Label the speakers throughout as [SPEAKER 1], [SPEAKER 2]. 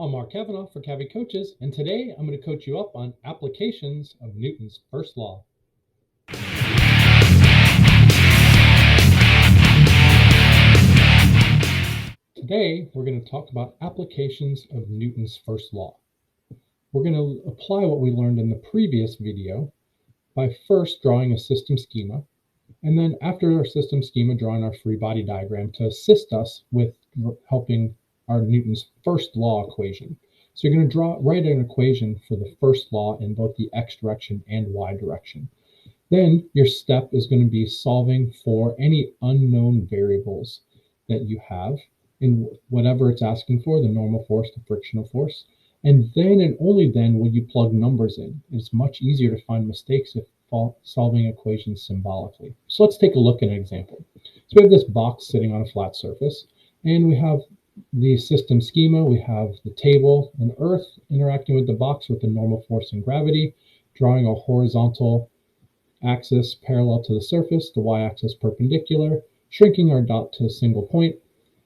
[SPEAKER 1] I'm Mark Kavanaugh for Cavi Coaches, and today I'm going to coach you up on applications of Newton's first law. Today, we're going to talk about applications of Newton's first law. We're going to apply what we learned in the previous video by first drawing a system schema, and then after our system schema, drawing our free body diagram to assist us with helping our Newton's first law equation. So you're going to write an equation for the first law in both the x direction and y direction. Then your step is going to be solving for any unknown variables that you have in whatever it's asking for, the normal force, the frictional force. And then and only then will you plug numbers in. It's much easier to find mistakes if solving equations symbolically. So let's take a look at an example. So we have this box sitting on a flat surface, and we have the system schema. We have the table and Earth interacting with the box with the normal force and gravity, drawing a horizontal axis parallel to the surface, the y-axis perpendicular, shrinking our dot to a single point.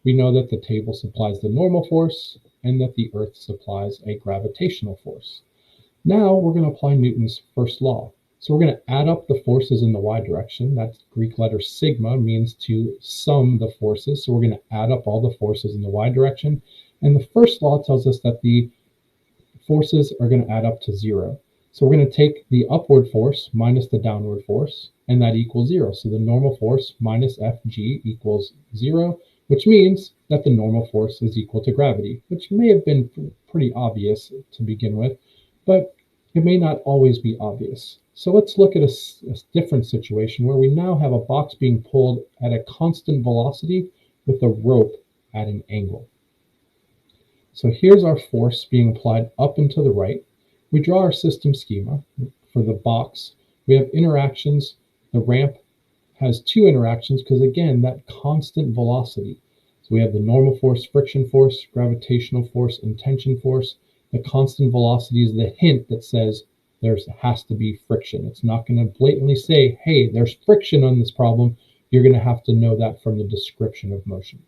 [SPEAKER 1] We know that the table supplies the normal force and that the Earth supplies a gravitational force. Now we're going to apply Newton's first law. So we're going to add up the forces in the y direction. That Greek letter sigma means to sum the forces. So we're going to add up all the forces in the y direction. And the first law tells us that the forces are going to add up to 0. So we're going to take the upward force minus the downward force, and that equals 0. So the normal force minus Fg equals 0, which means that the normal force is equal to gravity, which may have been pretty obvious to begin with, but it may not always be obvious. So let's look at a different situation where we now have a box being pulled at a constant velocity with a rope at an angle. So here's our force being applied up and to the right. We draw our system schema for the box. We have interactions. The ramp has two interactions because, again, that constant velocity. So we have the normal force, friction force, gravitational force, and tension force. The constant velocity is the hint that says there has to be friction. It's not going to blatantly say, hey, there's friction on this problem. You're going to have to know that from the description of motion.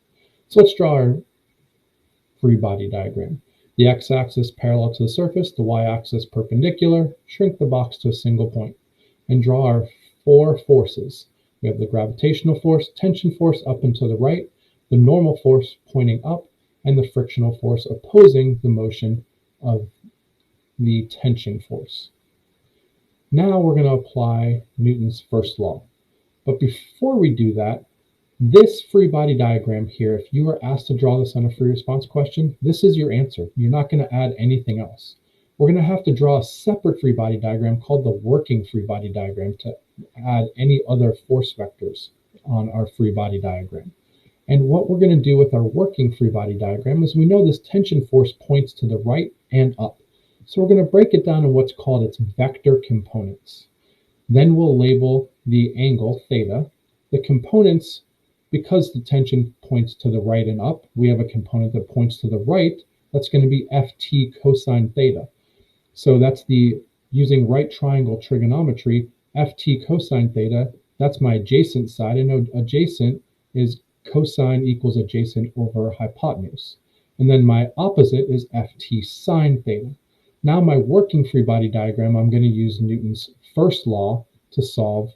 [SPEAKER 1] So let's draw our free body diagram. The x-axis parallel to the surface, the y-axis perpendicular, shrink the box to a single point, and draw our four forces. We have the gravitational force, tension force up and to the right, the normal force pointing up, and the frictional force opposing the motion of the tension force. Now we're going to apply Newton's first law. But before we do that, this free body diagram here, if you were asked to draw this on a free response question, this is your answer. You're not going to add anything else. We're going to have to draw a separate free body diagram called the working free body diagram to add any other force vectors on our free body diagram. And what we're going to do with our working free body diagram is we know this tension force points to the right and up. So we're going to break it down in what's called its vector components. Then we'll label the angle theta. The components, because the tension points to the right and up, we have a component that points to the right. That's going to be Ft cosine theta. So that's using right triangle trigonometry, Ft cosine theta, that's my adjacent side. I know adjacent is cosine equals adjacent over hypotenuse. And then my opposite is Ft sine theta. Now my working free body diagram, I'm going to use Newton's first law to solve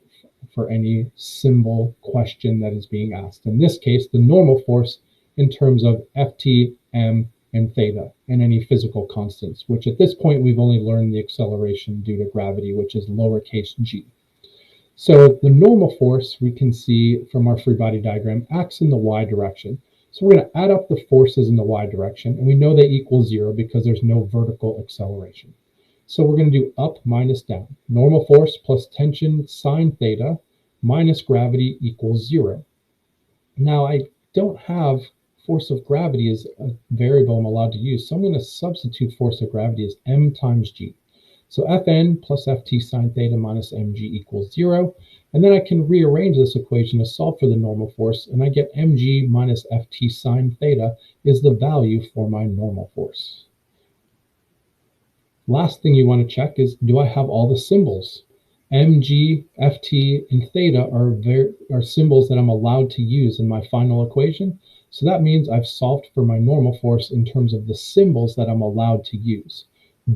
[SPEAKER 1] for any symbol question that is being asked. In this case, the normal force in terms of Ft, m, and theta, and any physical constants, which at this point we've only learned the acceleration due to gravity, which is lowercase g. So the normal force we can see from our free body diagram acts in the y direction. So we're going to add up the forces in the y direction, and we know they equal 0 because there's no vertical acceleration. So we're going to do up minus down. Normal force plus tension sine theta minus gravity equals 0. Now I don't have force of gravity as a variable I'm allowed to use, so I'm going to substitute force of gravity as m times g. So Fn plus Ft sine theta minus mg equals 0. And then I can rearrange this equation to solve for the normal force, and I get mg minus Ft sine theta is the value for my normal force. Last thing you want to check is, do I have all the symbols? mg, ft, and theta are symbols that I'm allowed to use in my final equation. So that means I've solved for my normal force in terms of the symbols that I'm allowed to use.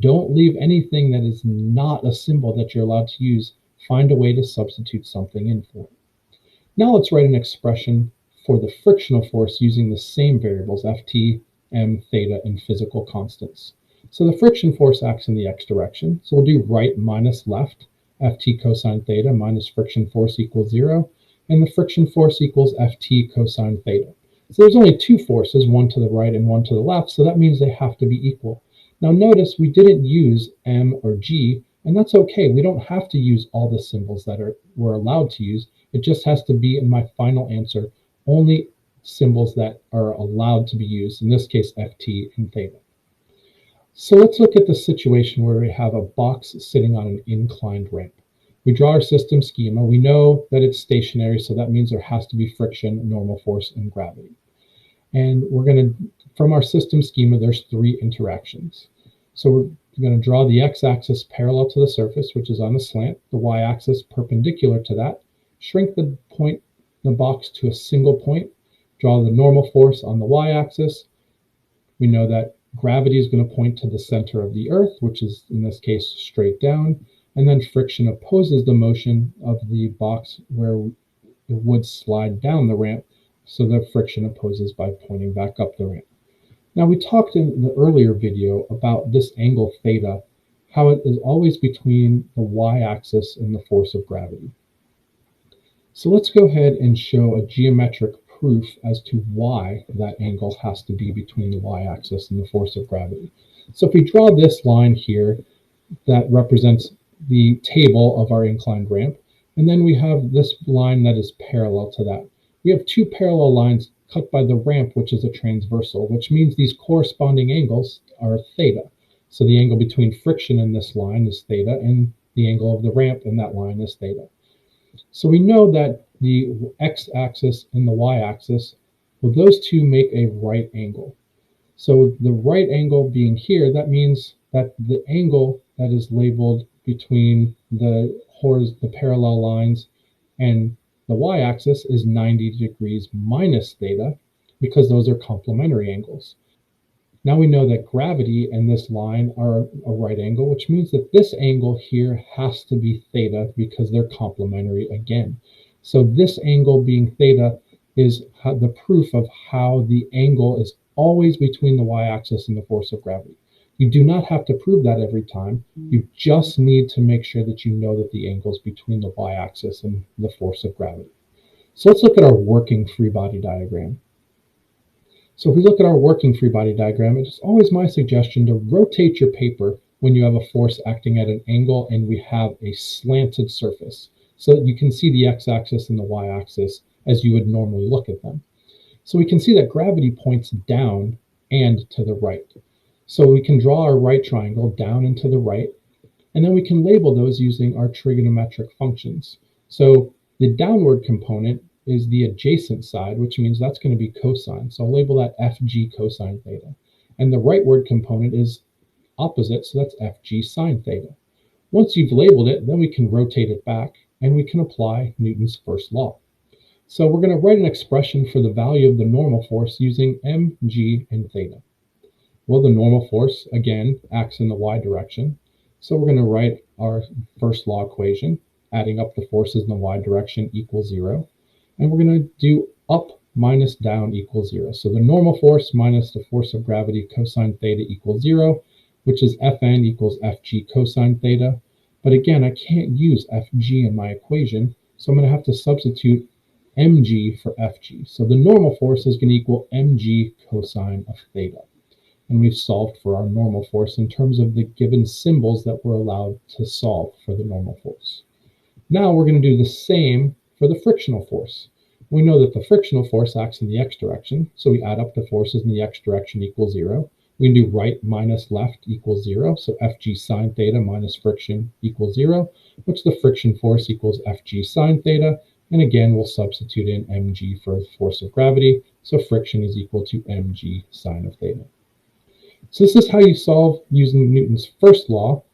[SPEAKER 1] Don't leave anything that is not a symbol that you're allowed to use. Find a way to substitute something in for it. Now let's write an expression for the frictional force using the same variables, Ft, m, theta, and physical constants. So the friction force acts in the x direction. So we'll do right minus left, Ft cosine theta minus friction force equals 0, and the friction force equals Ft cosine theta. So there's only two forces, one to the right and one to the left, so that means they have to be equal. Now notice we didn't use m or g, and that's okay. We don't have to use all the symbols that we're allowed to use. It just has to be in my final answer only symbols that are allowed to be used, in this case Ft and theta. So let's look at the situation where we have a box sitting on an inclined ramp. We draw our system schema. We know that it's stationary, so that means there has to be friction, normal force, and gravity. And we're going to, from our system schema, there's three interactions. So we're going to draw the x-axis parallel to the surface, which is on a slant, the y-axis perpendicular to that, shrink the box to a single point, draw the normal force on the y-axis. We know that gravity is going to point to the center of the earth, which is in this case straight down, and then friction opposes the motion of the box where it would slide down the ramp, so the friction opposes by pointing back up the ramp. Now we talked in the earlier video about this angle theta, how it is always between the y-axis and the force of gravity. So let's go ahead and show a geometric proof as to why that angle has to be between the y-axis and the force of gravity. So if we draw this line here that represents the table of our inclined ramp, and then we have this line that is parallel to that. We have two parallel lines cut by the ramp, which is a transversal, which means these corresponding angles are theta. So the angle between friction and this line is theta, and the angle of the ramp and that line is theta. So we know that the x-axis and the y-axis, well, those two make a right angle. So the right angle being here, that means that the angle that is labeled between the parallel lines and the y-axis is 90 degrees minus theta, because those are complementary angles. Now we know that gravity and this line are a right angle, which means that this angle here has to be theta because they're complementary again. So this angle being theta is the proof of how the angle is always between the y-axis and the force of gravity. You do not have to prove that every time. You just need to make sure that you know that the angle is between the y-axis and the force of gravity. So let's look at our working free body diagram. So if we look at our working free body diagram, it's always my suggestion to rotate your paper when you have a force acting at an angle and we have a slanted surface, so that you can see the x-axis and the y-axis as you would normally look at them. So we can see that gravity points down and to the right. So we can draw our right triangle down and to the right, and then we can label those using our trigonometric functions. So the downward component is the adjacent side, which means that's going to be cosine. So I'll label that Fg cosine theta. And the rightward component is opposite, so that's Fg sine theta. Once you've labeled it, then we can rotate it back and we can apply Newton's first law. So we're going to write an expression for the value of the normal force using mg and theta. Well, the normal force, again, acts in the y direction. So we're going to write our first law equation, adding up the forces in the y direction equals 0. And we're going to do up minus down equals 0. So the normal force minus the force of gravity cosine theta equals 0, which is Fn equals Fg cosine theta. But again, I can't use Fg in my equation, so I'm going to have to substitute mg for Fg. So the normal force is going to equal mg cosine of theta. And we've solved for our normal force in terms of the given symbols that we're allowed to solve for the normal force. Now we're going to do the same for the frictional force. We know that the frictional force acts in the x direction, so we add up the forces in the x direction equals 0. We can do right minus left equals 0, so Fg sine theta minus friction equals 0, which the friction force equals Fg sine theta, and again we'll substitute in mg for the force of gravity, so friction is equal to mg sine of theta. So this is how you solve using Newton's first law,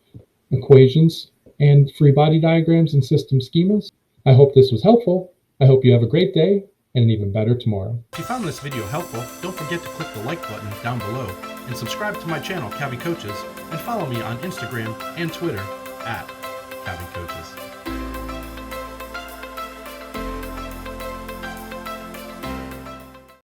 [SPEAKER 1] equations, and free body diagrams and system schemas. I hope this was helpful. I hope you have a great day, and an even better tomorrow.
[SPEAKER 2] If you found this video helpful, don't forget to click the like button down below and subscribe to my channel, Cavi Coaches, and follow me on Instagram and Twitter at Cavi Coaches.